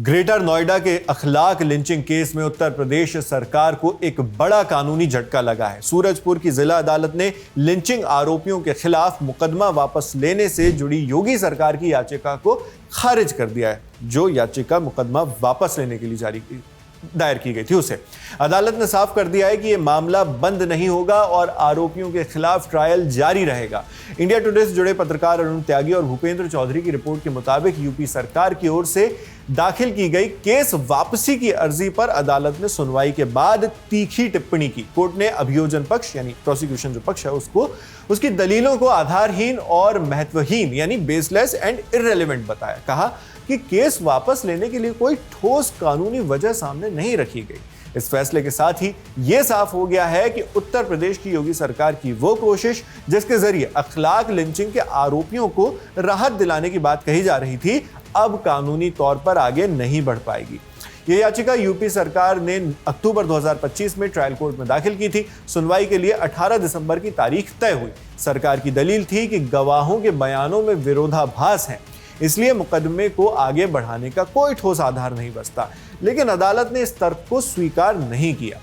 Greater Noida के अखलाक lynching case में उत्तर प्रदेश सरकार को एक बड़ा कानूनी झटका लगा है। सूरजपुर की जिला अदालत ने लिंचिंग आरोपियों के खिलाफ मुकदमा वापस लेने से जुड़ी योगी सरकार की याचिका को खारिज कर दिया है। जो याचिका मुकदमा वापस लेने के लिए दायर की गई थी उसे अदालत ने साफ कर दिया है कि यह मामला बंद नहीं होगा और आरोपियों के खिलाफ ट्रायल जारी रहेगा। इंडिया टुडे से जुड़े पत्रकार अरुण त्यागी और भूपेंद्र चौधरी की रिपोर्ट के मुताबिक यूपी सरकार की ओर से दाखिल की गई केस वापसी की अर्जी पर अदालत ने सुनवाई के बाद तीखी टिप्पणी की। कोर्ट ने अभियोजन पक्ष यानी प्रोसिक्यूशन जो पक्ष है उसकी दलीलों को आधारहीन और महत्वहीन यानी बेसलेस एंड इररिलेवेंट बताया। कहा कि केस वापस लेने के लिए कोई ठोस कानूनी वजह सामने नहीं रखी गई। इस फैसले के साथ ही यह साफ हो गया है कि उत्तर प्रदेश की योगी सरकार की वो कोशिश जिसके जरिए अखलाक लिंचिंग के आरोपियों को राहत दिलाने की बात कही जा रही थी, अब कानूनी तौर पर आगे नहीं बढ़ पाएगी। यह याचिका यूपी सरकार ने अक्टूबर 2025 में ट्रायल कोर्ट में दाखिल की थी। सुनवाई के लिए 18 दिसंबर की तारीख तय हुई। सरकार की दलील थी कि गवाहों के बयानों में विरोधाभास है, इसलिए मुकदमे को आगे बढ़ाने का कोई ठोस आधार नहीं बचता। लेकिन अदालत ने इस तर्क को स्वीकार नहीं किया।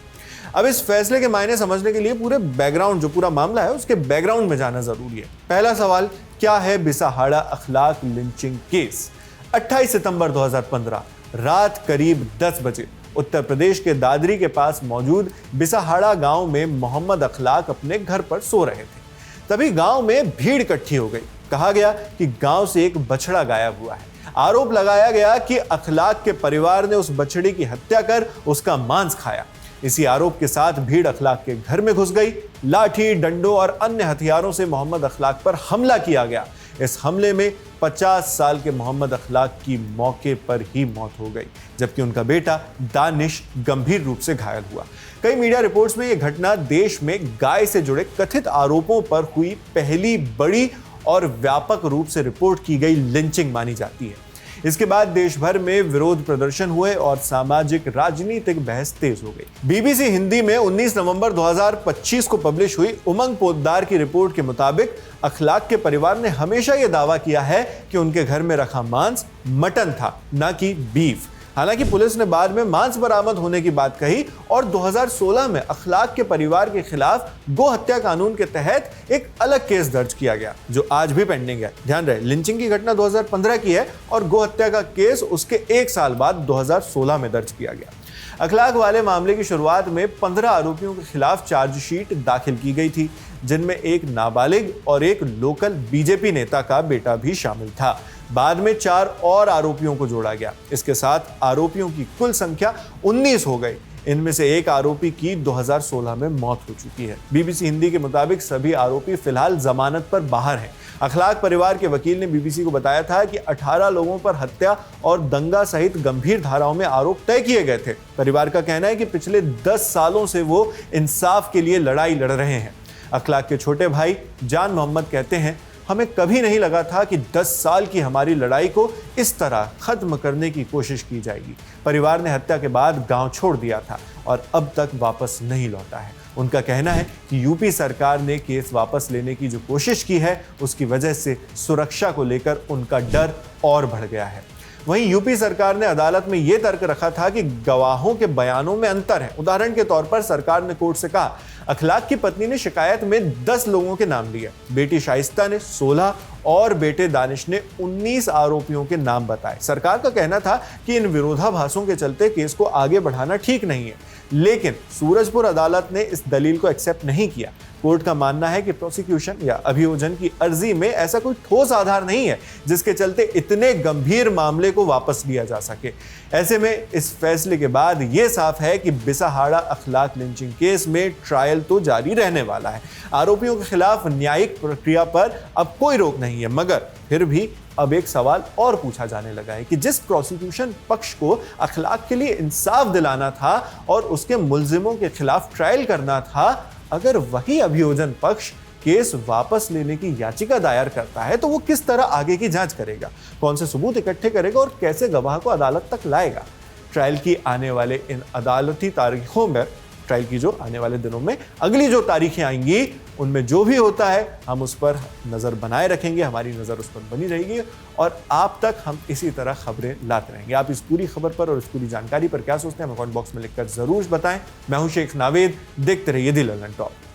अब इस फैसले के मायने समझने के लिए पूरे बैकग्राउंड जो पूरा मामला है उसके बैकग्राउंड में जाना जरूरी है। पहला सवाल, क्या है बिसाहाड़ा अखलाक लिंचिंग केस? 28 सितंबर 2015 रात करीब 10 बजे उत्तर प्रदेश के दादरी के पास मौजूद बिसाहाड़ा गांव में मोहम्मद अखलाक अपने घर पर सो रहे थे। तभी गांव में भीड़ इकट्ठी हो गई। कहा गया कि गांव से एक बछड़ा गायब हुआ है। आरोप लगाया गया कि अखलाक के परिवार ने उस बछड़े की हत्या कर उसका मांस खाया। इसी आरोप के साथ भीड़ अखलाक के घर में घुस गई। लाठी, डंडों और अन्य हथियारों से मोहम्मद अखलाक पर हमला किया गया। इस हमले में 50 साल के मोहम्मद अखलाक की मौके पर ही मौत हो गई, जबकि उनका बेटा दानिश गंभीर रूप से घायल हुआ। कई मीडिया रिपोर्ट्स में यह घटना देश में गाय से जुड़े कथित आरोपों पर हुई पहली बड़ी और व्यापक रूप से रिपोर्ट की गई लिंचिंग मानी जाती है। इसके बाद देश भर में विरोध प्रदर्शन हुए और सामाजिक राजनीतिक बहस तेज हो गई। बीबीसी हिंदी में 19 नवंबर 2025 को पब्लिश हुई उमंग पोद्दार की रिपोर्ट के मुताबिक अखलाक के परिवार ने हमेशा यह दावा किया है कि उनके घर में रखा मांस मटन था, न कि बीफ। हालांकि पुलिस ने बाद में मांस बरामद होने की बात कही और 2016 में अखलाक के परिवार के खिलाफ गो हत्या कानून के तहत एक अलग केस दर्ज किया गया, जो आज भी पेंडिंग है। ध्यान रहे, लिंचिंग की घटना 2015 की है और गो हत्या का केस उसके 1 साल बाद 2016 में दर्ज किया गया। अखलाक वाले मामले की शुरुआत में 15 आरोपियों के खिलाफ चार्जशीट दाखिल की गई थी, जिनमें एक नाबालिग और एक लोकल बीजेपी नेता का बेटा भी शामिल था। बाद में 4 और आरोपियों को जोड़ा गया। इसके साथ आरोपियों की कुल संख्या 19 हो गई। इनमें से एक आरोपी की 2016 में मौत हो चुकी है। बीबीसी हिंदी के मुताबिक सभी आरोपी फिलहाल जमानत पर बाहर हैं। अखलाक परिवार के वकील ने बीबीसी को बताया था कि 18 लोगों पर हत्या और दंगा सहित गंभीर धाराओं में आरोप तय किए गए थे। परिवार का कहना है कि पिछले 10 सालों से वो इंसाफ के लिए लड़ाई लड़ रहे हैं। अखलाक के छोटे भाई जान मोहम्मद कहते हैं, हमें कभी नहीं लगा था कि 10 साल की हमारी लड़ाई को इस तरह खत्म करने की कोशिश की जाएगी। परिवार ने हत्या के बाद गांव छोड़ दिया था और अब तक वापस नहीं लौटा है। उनका कहना है कि यूपी सरकार ने केस वापस लेने की जो कोशिश की है उसकी वजह से सुरक्षा को लेकर उनका डर और बढ़ गया है। वहीं यूपी सरकार ने अदालत में यह तर्क रखा था कि गवाहों के बयानों में अंतर है। उदाहरण के तौर पर सरकार ने कोर्ट से कहा, अखलाक की पत्नी ने शिकायत में 10 लोगों के नाम लिए, बेटी शाइस्ता ने 16 और बेटे दानिश ने 19 आरोपियों के नाम बताए। सरकार का कहना था कि इन विरोधाभासों के चलते केस को आगे बढ़ाना ठीक नहीं है, लेकिन सूरजपुर अदालत ने इस दलील को एक्सेप्ट नहीं किया। कोर्ट का मानना है कि प्रोसिक्यूशन या अभियोजन की अर्जी में ऐसा कोई ठोस आधार नहीं है जिसके चलते इतने गंभीर मामले को वापस लिया जा सके। ऐसे में इस फैसले के बाद यह साफ है कि बिसाहाड़ा अखलाक लिंचिंग केस में ट्रायल तो जारी रहने वाला है। आरोपियों के खिलाफ न्यायिक प्रक्रिया पर अब कोई रोक नहीं है, मगर फिर भी अब एक सवाल और पूछा जाने लगा है कि जिस प्रोसिक्यूशन पक्ष को अखलाक के लिए इंसाफ दिलाना था और उसके मुलजिमों के खिलाफ ट्रायल करना था, अगर वही अभियोजन पक्ष केस वापस लेने की याचिका दायर करता है तो वो किस तरह आगे की जांच करेगा, कौन से सबूत इकट्ठे करेगा और कैसे गवाह को अदालत तक लाएगा। ट्रायल की आने वाले इन अदालती तारीखों में ट्रायल की जो आने वाले दिनों में अगली जो तारीखें आएंगी उनमें जो भी होता है हम उस पर नज़र बनाए रखेंगे, हमारी नज़र उस पर बनी रहेगी और आप तक हम इसी तरह खबरें लाते रहेंगे। आप इस पूरी खबर पर और इस पूरी जानकारी पर क्या सोचते हैं हमें कमेंट बॉक्स में लिखकर जरूर बताएं। मैं हूं शेख नावेद, देखते रहिए दी लंदन टॉप।